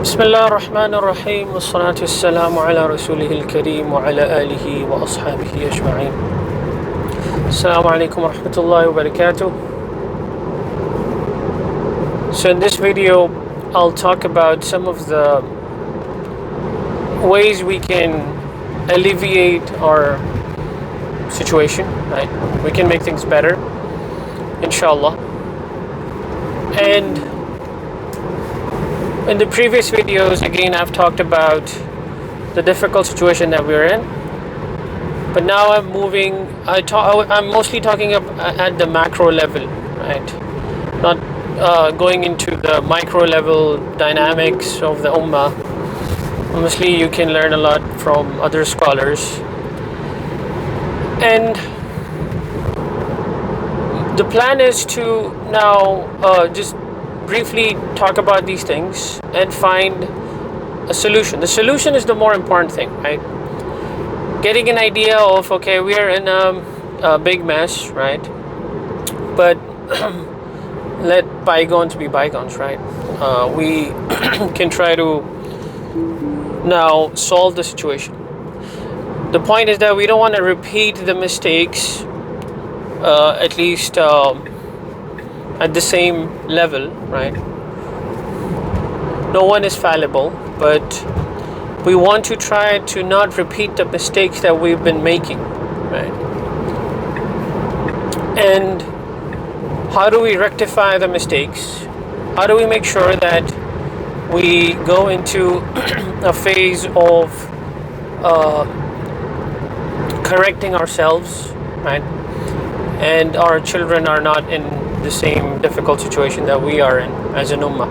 بسم الله الرحمن الرحيم والصلاة والسلام على رسوله الكريم وعلى آله وأصحابه أجمعين. السلام عليكم ورحمة الله وبركاته. So in this video, I'll talk about some of the ways we can alleviate our situation, right? We can make things better, inshallah. And in the previous videos, again, I've talked about the difficult situation that we're in. But now I'm mostly talking at the macro level, right? Not going into the micro level dynamics of the ummah. Honestly, you can learn a lot from other scholars. And the plan is to now just briefly talk about these things and find a solution. The solution is the more important thing, right? Getting an idea of, okay, we are in a big mess, right? But let bygones be bygones, right? We can try to now solve the situation. The point is that we don't want to repeat the mistakes, at least at the same level, right? No one is fallible, but we want to try to not repeat the mistakes that we've been making, right? And how do we rectify the mistakes? How do we make sure that we go into a phase of correcting ourselves, right? And our children are not in the same difficult situation that we are in as an ummah,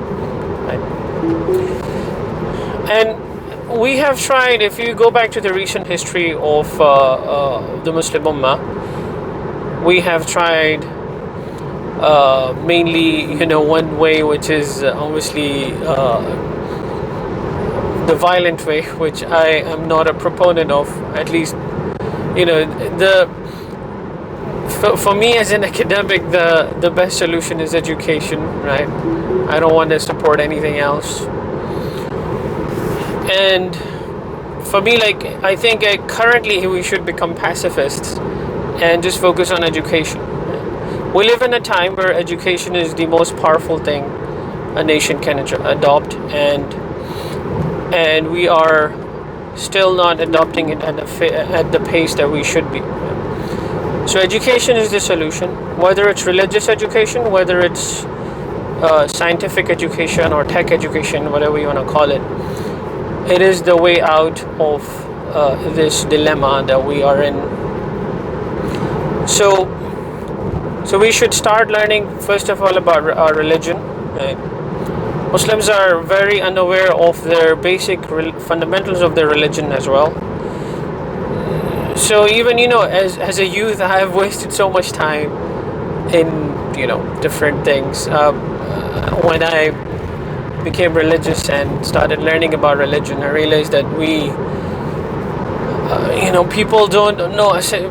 right? And we have tried, if you go back to the recent history of the Muslim ummah, we have tried mainly, one way, which is obviously the violent way, which I am not a proponent of. At least, for me as an academic, the best solution is education, right? I don't want to support anything else. And for me, I think currently we should become pacifists and just focus on education. We live in a time where education is the most powerful thing a nation can adopt, and we are still not adopting it at the pace that we should be. So education is the solution, whether it's religious education, whether it's scientific education or tech education, whatever you want to call it. It is the way out of this dilemma that we are in. So we should start learning, first of all, about our religion. Right? Muslims are very unaware of their basic fundamentals of their religion as well. So even, as a youth, I have wasted so much time in, different things. When I became religious and started learning about religion, I realized that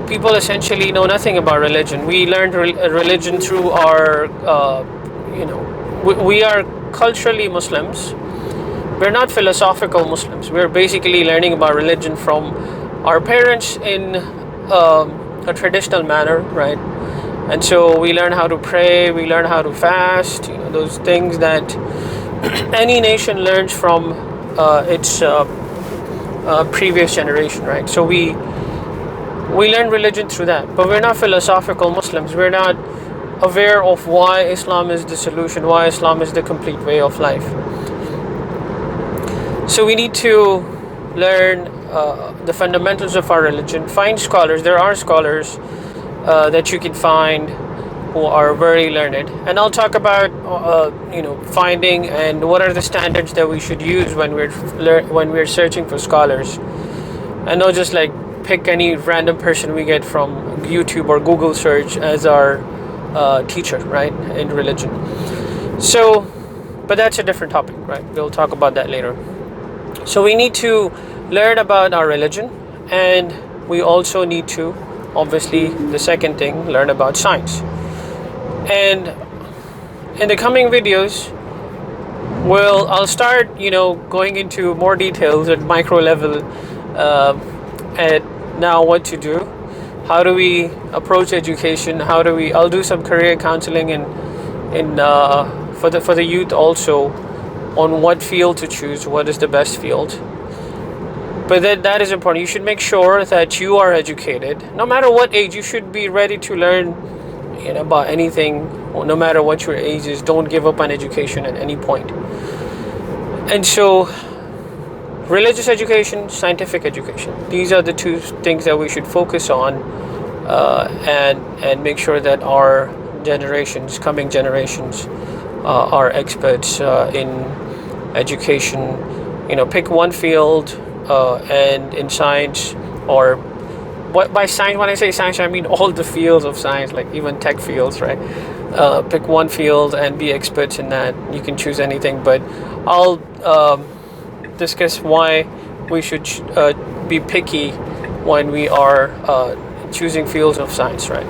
people essentially know nothing about religion. We learned religion through our, we are culturally Muslims. We're not philosophical Muslims. We're basically learning about religion from our parents in a traditional manner, right? And so we learn how to pray, we learn how to fast, those things that any nation learns from its previous generation, right? So we learn religion through that, but we're not philosophical Muslims. We're not aware of why Islam is the solution, why Islam is the complete way of life. So we need to learn the fundamentals of our religion. Find scholars. There are scholars that you can find who are very learned, and I'll talk about finding and what are the standards that we should use when we're searching for scholars, and not just pick any random person we get from YouTube or Google search as our teacher, right, in religion. So, but that's a different topic, right? We'll talk about that later. So we need to learn about our religion, and we also need to, obviously, the second thing, learn about science. And in the coming videos, Well, I'll start, going into more details at micro level, at now what to do. How do we approach education? How do we? I'll do some career counseling and for the youth also, on what field to choose. What is the best field? But that is important. You should make sure that you are educated. No matter what age, you should be ready to learn, about anything. No matter what your age is, don't give up on education at any point. And so, religious education, scientific education. These are the two things that we should focus on, and make sure that our coming generations, are experts in education. Pick one field, and in science, or what by science. When I say science, I mean all the fields of science, like even tech fields, right? Pick one field and be experts in that. You can choose anything, but I'll discuss why we should be picky when we are choosing fields of science, right?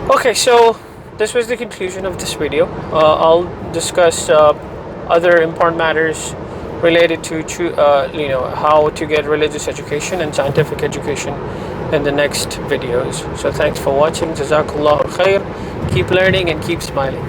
Okay, so this was the conclusion of this video. I'll discuss other important matters related to how to get religious education and scientific education in the next videos. So thanks for watching. Jazakallah khair. Keep learning and keep smiling.